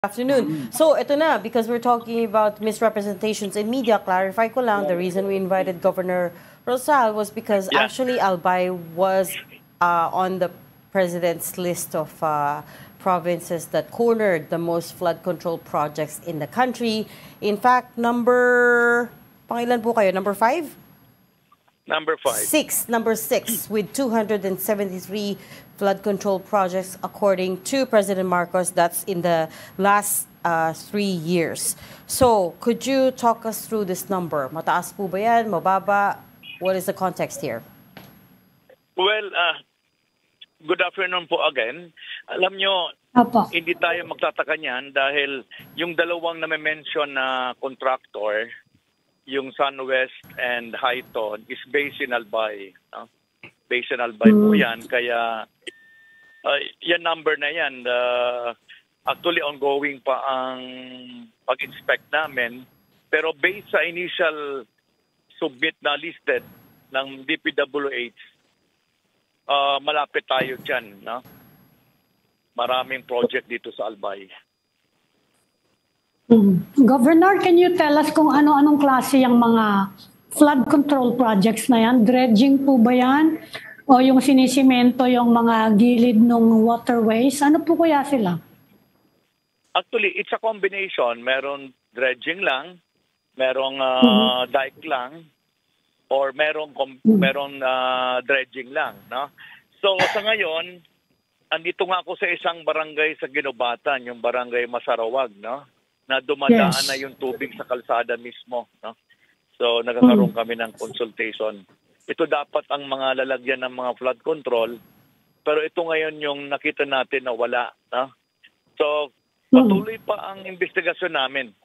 Afternoon. So, ito na, because we're talking about misrepresentations in media, clarify ko lang, the reason we invited Governor Rosal was because actually Albay was on the president's list of provinces that cornered the most flood control projects in the country. In fact, pangilan po kayo? Number 5? Number 5. Number 6, with 273 flood control projects according to President Marcos. That's in the last 3 years. So, could you talk us through this number? Mataas po ba yan? Mababa? What is the context here? Well, good afternoon po again. Alam nyo, hindi tayo magtataka niyan dahil yung dalawang na-mention na contractor, yung SunWest and Highton, is based in Albay. No? Based in Albay po yan. Kaya, yan number na yan, actually ongoing pa ang pag-inspect namin. Pero based sa initial submit na listed ng DPWH, malapit tayo dyan. No? Maraming project dito sa Albay. Governor, can you tell us kung ano-anong klase yung mga flood control projects na yan? Dredging po ba yan? O yung sinisimento yung mga gilid ng waterways? Ano po kaya sila? Actually, it's a combination. Meron dredging lang, merong dike lang, or merong dredging lang. No? So sa ngayon, andito nga ako sa isang barangay sa Ginobatan, yung barangay Masarawag, no? Na dumadaan na yung tubig sa kalsada mismo. No? So, nagkakaroon kami ng consultation. Ito dapat ang mga lalagyan ng mga flood control, pero ito ngayon yung nakita natin na wala. No? So, patuloy pa ang investigasyon namin.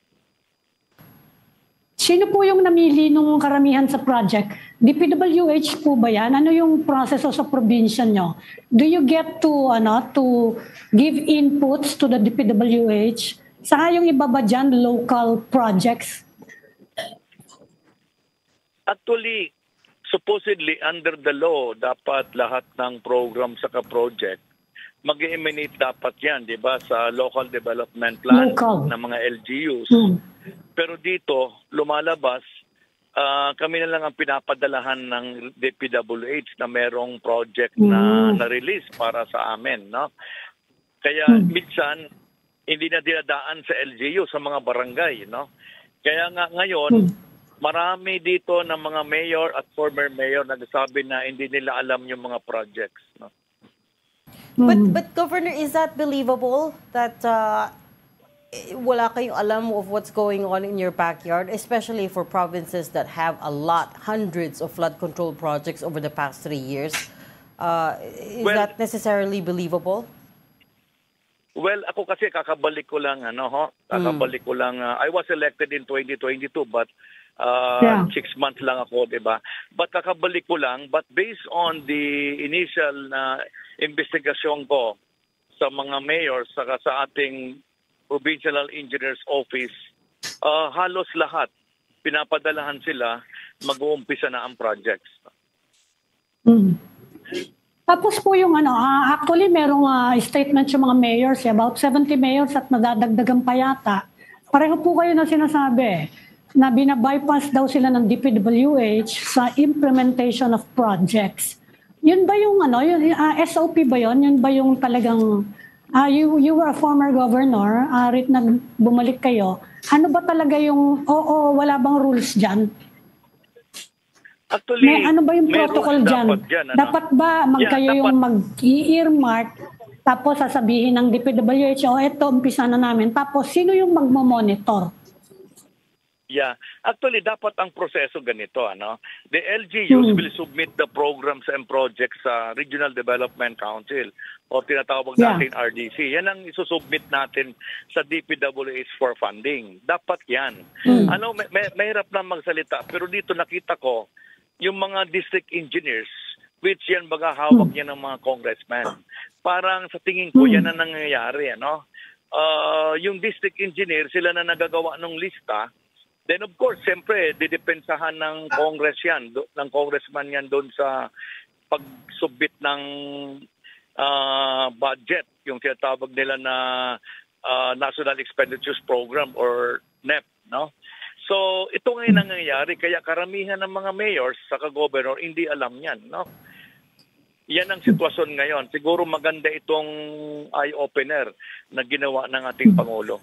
Sino po yung namili nung karamihan sa project? DPWH po ba yan? Ano yung proseso sa probinsya nyo? Do you get to give inputs to the DPWH? Saka yung iba ba dyan, local projects? Actually, supposedly, under the law, dapat lahat ng program sa project mag-emanate dapat yan, di ba, sa local development plan ng mga LGUs. Pero dito, lumalabas, kami na lang ang pinapadalahan ng DPWH na merong project na na-release para sa amin. No? Kaya minsan, hindi na dinadaan sa LGU, sa mga barangay. No? Kaya nga ngayon, marami dito ng mga mayor at former mayor nagsasabi na hindi nila alam yung mga projects. No? But Governor, is that believable that wala kayong alam of what's going on in your backyard, especially for provinces that have hundreds of flood control projects over the past 3 years? Is that necessarily believable? Well, ako kasi kakabalik ko lang, I was elected in 2022, but 6 months lang ako, di ba? But kakabalik ko lang, but based on the initial investigasyon ko sa mga mayors, saka sa ating Provincial Engineers Office, halos lahat, pinapadalahan sila, mag-uumpisa na ang projects. Tapos po yung actually merong statement yung mga mayors, about 70 mayors at nadadagdagan pa yata. Pareho po kayo na sinasabi na binabypass daw sila ng DPWH sa implementation of projects. Yun ba yung SOP ba yun? Yun ba yung talagang, you were a former governor, bumalik kayo. Ano ba talaga yung, wala bang rules dyan? Actually, ano ba yung protocol dyan? Dapat ba kayo yung mag-earmark tapos sasabihin ng DPWH, ito, umpisa na namin. Tapos, sino yung magmamonitor? Yeah. Actually, dapat ang proseso ganito. The LGUs will submit the programs and projects sa Regional Development Council o tinatawag natin RDC. Yan ang isusubmit natin sa DPWH for funding. Dapat yan. Mahirap na magsalita. Pero dito nakita ko, yung mga district engineers, which yan baga hawak niya ng mga congressmen. Parang sa tingin ko yan ang nangyayari. Yung district engineer, sila na nagagawa ng lista. Then of course, siyempre, didepensahan ng Congress yan, ng congressman yan doon sa pag-submit ng budget, yung tinatawag nila na National Expenditures Program or NEP, no? So ito ngayon ang nangyayari, kaya karamihan ng mga mayors sa governor hindi alam yan, no? Yan ang sitwasyon ngayon. Siguro maganda itong eye-opener na ginawa ng ating Pangulo.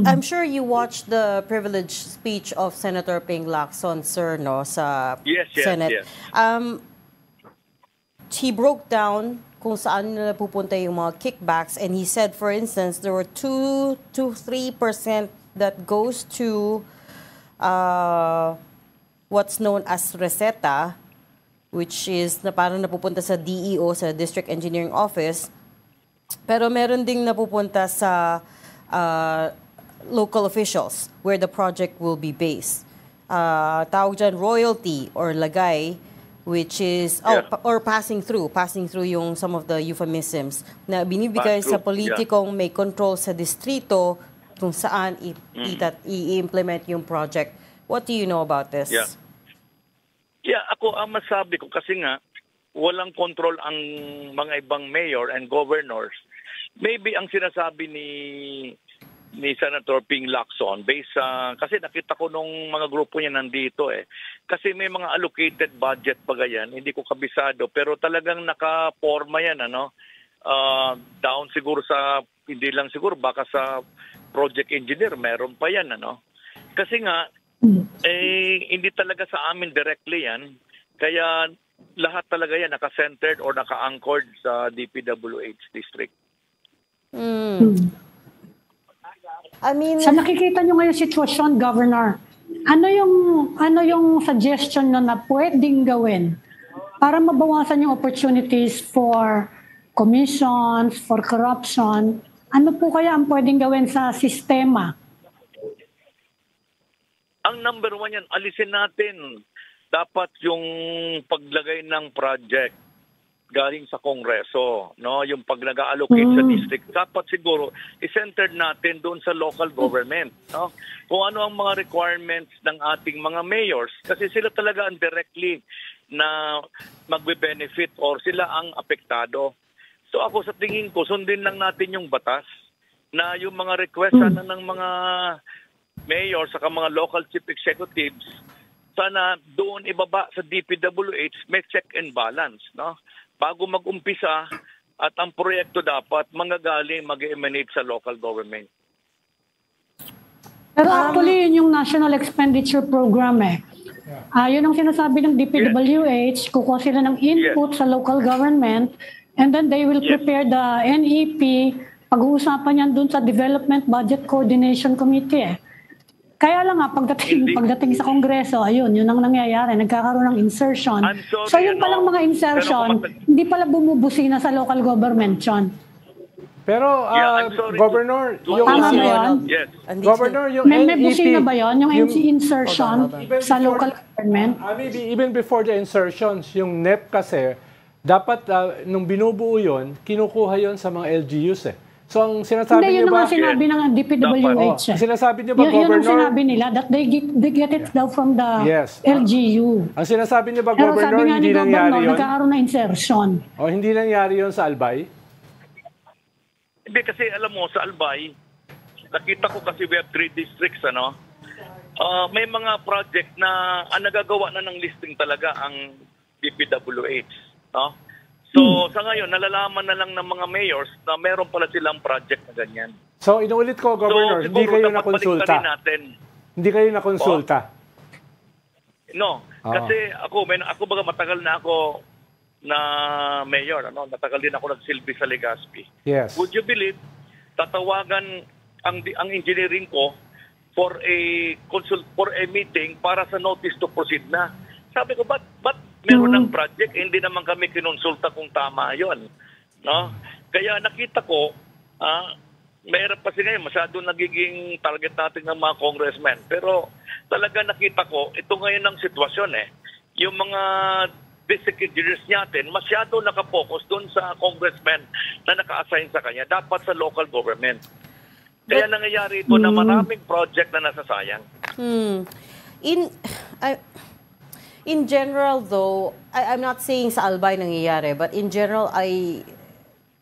I'm sure you watched the privileged speech of Senator Ping Lacson, sir, no, sa Senate. Yes. He broke down kung saan napupunta yung mga kickbacks, and he said, for instance, there were 2 to 3% that goes to what's known as reseta, which is na parang napupunta sa DEO, sa District Engineering Office, pero meron ding napupunta sa local officials where the project will be based. Tawag dyan royalty or lagay, which is or passing through yung some of the euphemisms na binibigay sa politikong may control sa distrito kung saan i-implement yung project. What do you know about this? Ako ang masabi ko kasi nga walang control ang mga ibang mayor and governors. Maybe ang sinasabi ni Senator Ping Lacson based sa kasi nakita ko nung mga grupo niya nandito kasi may mga allocated budget pa ganyan, hindi ko kabisado pero talagang nakaporma yan down siguro sa hindi lang siguro baka sa project engineer meron pa yan kasi nga hindi talaga sa amin directly yan kaya lahat talaga yan naka-centered or naka-anchored sa DPWH district. I mean, sa nakikita nyo ngayon sitwasyon, Governor, ano yung suggestion na pwedeng gawin para mabawasan yung opportunities for commissions, for corruption? Ano po kaya ang pwedeng gawin sa sistema? Ang number one yan, alisin natin. Dapat yung paglagay ng project galing sa Kongreso, yung pag nag-allocate sa district, dapat siguro i-centered natin doon sa local government, kung ano ang mga requirements ng ating mga mayors kasi sila talaga ang directly na magbe-benefit or sila ang apektado. So ako sa tingin ko, sundin lang natin yung batas na yung mga request sana ng mga mayors saka mga local chief executives sana doon ibaba sa DPWH, may check and balance, bago mag-umpisa at ang proyekto dapat manggagaling mag-emanate sa local government. Pero actually, yun yung National Expenditure Program yun ang sinasabi ng DPWH, kukuha sila ng input sa local government and then they will prepare the NEP, pag-uusapan yan dun sa Development Budget Coordination Committee Kaya lang pagdating sa Kongreso, yun ang nangyayari. Nagkakaroon ng insertion. So yun palang mga insertion, hindi pala bumubusina sa local government yun. Pero, Governor, yung Governor, yung may busina ba yun? Yung insertion sa local government? Maybe even before the insertions, yung NEP kasi, dapat nung binubuo yun, kinukuha yun sa mga LGUs So, ang sinasabi niyo ba... Hindi, yun sinabi ng DPWH. Sinasabi niyo ba, Governor... Yun ang sinabi nila, that they get it daw from the LGU. Ang sinasabi niyo ba, Governor, hindi nangyari yun? Nagkakaroon na insertion. O, hindi nangyari yun sa Albay? Hindi, kasi alam mo, sa Albay, nakita ko kasi we have 3 districts, may mga project na nagagawa na ng listing talaga ang DPWH, So, sa ngayon, nalalaman na lang ng mga mayors na meron pala silang project na ganyan. So, inuulit ko, Governor, hindi kayo nakonsulta? Hindi kayo nakonsulta? No. Kasi ako baga matagal na ako na mayor. Matagal din ako nagsilbi sa Legazpi. Yes. Would you believe, tatawagan ang engineering ko for a meeting para sa notice to proceed na. Sabi ko, ba't meron ng project, hindi naman kami kinonsulta kung tama yon, Kaya nakita ko, mayroon pa ngayon, masyado nagiging target natin ng mga congressmen. Pero talaga nakita ko, ito ngayon ang sitwasyon Yung mga district engineers natin, masyado nakapokus doon sa congressmen na naka-assign sa kanya, dapat sa local government. Kaya nangyayari ito na maraming project na nasasayang. In general, though, I'm not saying sa Albay nangyayari, but in general,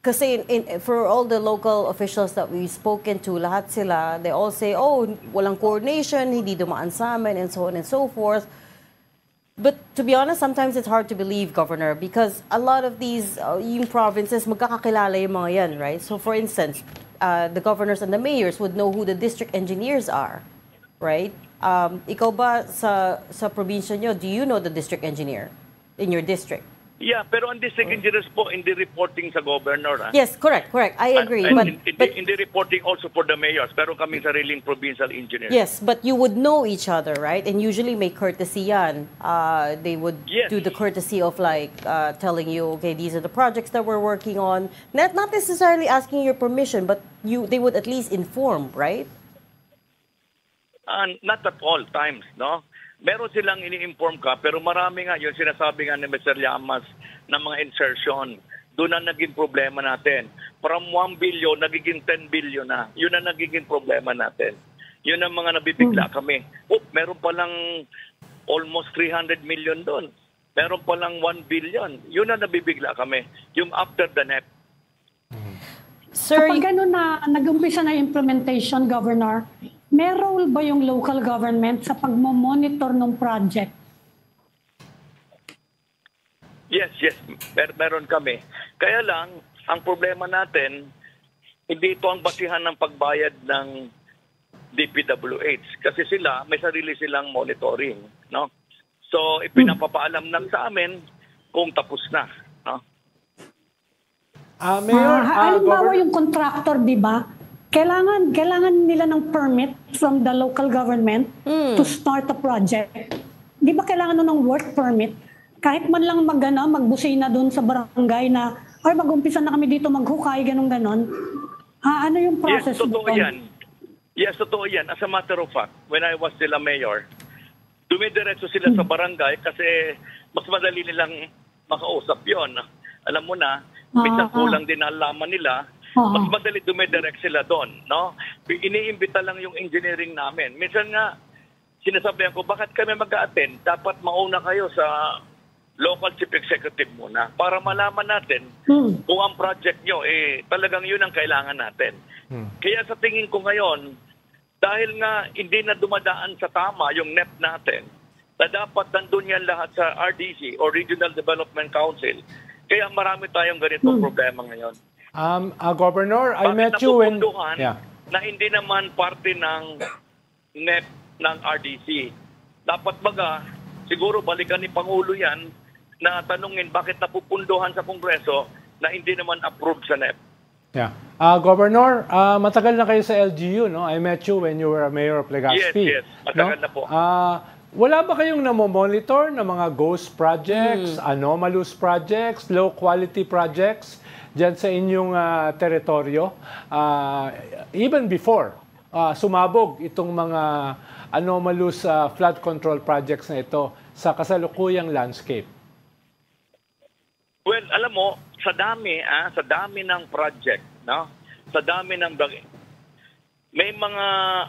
kasi for all the local officials that we've spoken to, lahat sila, they all say, oh, walang coordination, hindi dumaan sa amin, and so on and so forth. But to be honest, sometimes it's hard to believe, Governor, because a lot of these yung provinces, magkakakilala yung mga yan, right? So for instance, the governors and the mayors would know who the district engineers are, right? Ikaw ba sa probinsya nyo, do you know the district engineer in your district? Yeah, pero ang district engineers po, hindi reporting sa governor. Yes, correct. I agree. And hindi reporting also for the mayors, pero kaming sariling provincial engineers. Yes, but you would know each other, right? And usually may courtesy yan. They would do the courtesy of like telling you, okay, these are the projects that we're working on. Not necessarily asking your permission, but they would at least inform, right? Not at all times, no? Meron silang ini-inform ka, pero marami nga yung sinasabi nga ni Mr. Llamas ng mga insertion. Doon na naging problema natin. From 1 billion, nagiging 10 billion na. Yun ang nagiging problema natin. Yun ang mga nabibigla kami. Meron palang almost 300 million doon. Meron palang 1 billion. Yun ang nabibigla kami. Yung after the NEP. Sir, kapag gano'n na nag-umpisa na implementation, Governor, may role ba yung local government sa pagmomonitor ng project? Yes. Meron kami. Kaya lang, ang problema natin, hindi ito ang basihan ng pagbayad ng DPWH. Kasi sila, may sarili silang monitoring. No? So, ipinapapaalam lang sa amin kung tapos na. No? Mayor, halimbawa yung contractor, di ba? Kailangan nila ng permit from the local government to start a project. Di ba kailangan ng work permit? Kahit man lang magbusina doon sa barangay na, ay mag-umpisa na kami dito maghukay, ganon. Ano yung process? Yes, totoo yan. Yes, totoo yan. As a matter of fact, when I was still a mayor, dumidiretso sila sa barangay kasi mas madali nilang makausap yon. Alam mo na, minsan kulang din ang alaman nila. Mas madali dumidirect sila doon, no? Iniimbita lang yung engineering namin. Minsan nga, sinasabihan ko, bakit kami mag-a-attend? Dapat mauna kayo sa local chief executive muna para malaman natin kung ang project nyo, talagang yun ang kailangan natin. Kaya sa tingin ko ngayon, dahil nga hindi na dumadaan sa tama yung NEP natin, na dapat nandun yan lahat sa RDC o Regional Development Council, kaya marami tayong ganitong problema ngayon. Governor, I met you when... na hindi naman parte ng NEP ng RDC. Dapat baga, siguro balikan ni Pangulo yan na tanungin bakit napupunduhan sa Kongreso na hindi naman approved sa NEP. Governor, matagal na kayo sa LGU, no? I met you when you were a mayor of Legazpi. Yes. Matagal na po. Wala ba kayong namomonitor ng mga ghost projects, anomalous projects, low quality projects dyan sa inyong teritoryo? Even before, sumabog itong mga anomalous flood control projects na ito sa kasalukuyang landscape. Well, alam mo, sa dami ng project, no? Sa dami ng may mga,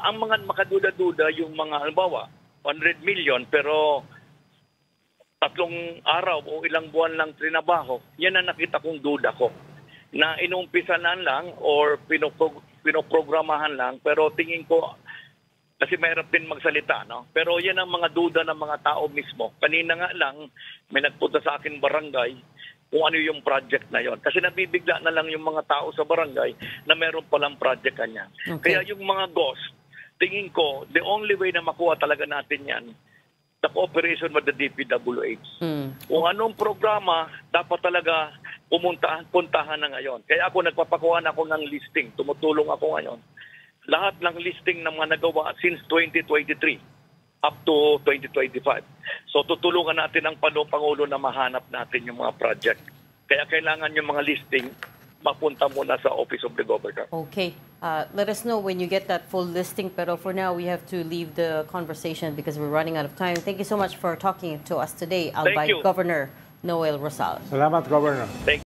ang mga makaduda-duda yung mga, halimbawa, 100 million pero 3 araw o ilang buwan lang trinabaho, yan ang nakita kong duda ko. Na inumpisanan lang or pinoprogramahan lang, pero tingin ko, kasi mahirap din magsalita, no? Pero yan ang mga duda ng mga tao mismo. Kanina nga lang, may nagpunta sa akin barangay kung ano yung project na yon. Kasi nabibigla na lang yung mga tao sa barangay na meron palang project kanya. Okay. Kaya yung mga ghost, tingin ko, the only way na makuha talaga natin yan, the cooperation with the DPWH. Kung anong programa, dapat talaga puntahan na ngayon. Kaya ako nagpapakuha na ako ng listing. Tumutulong ako ngayon. Lahat ng listing ng mga nagawa since 2023 up to 2025. So tutulungan natin ang Pangulo na mahanap natin yung mga project. Kaya kailangan yung mga listing mapunta muna sa Office of the Governor. Okay. Let us know when you get that full listing. Pero for now, we have to leave the conversation because we're running out of time. Thank you so much for talking to us today, Albay Governor Noel Rosal. Salamat, Governor. Thank you.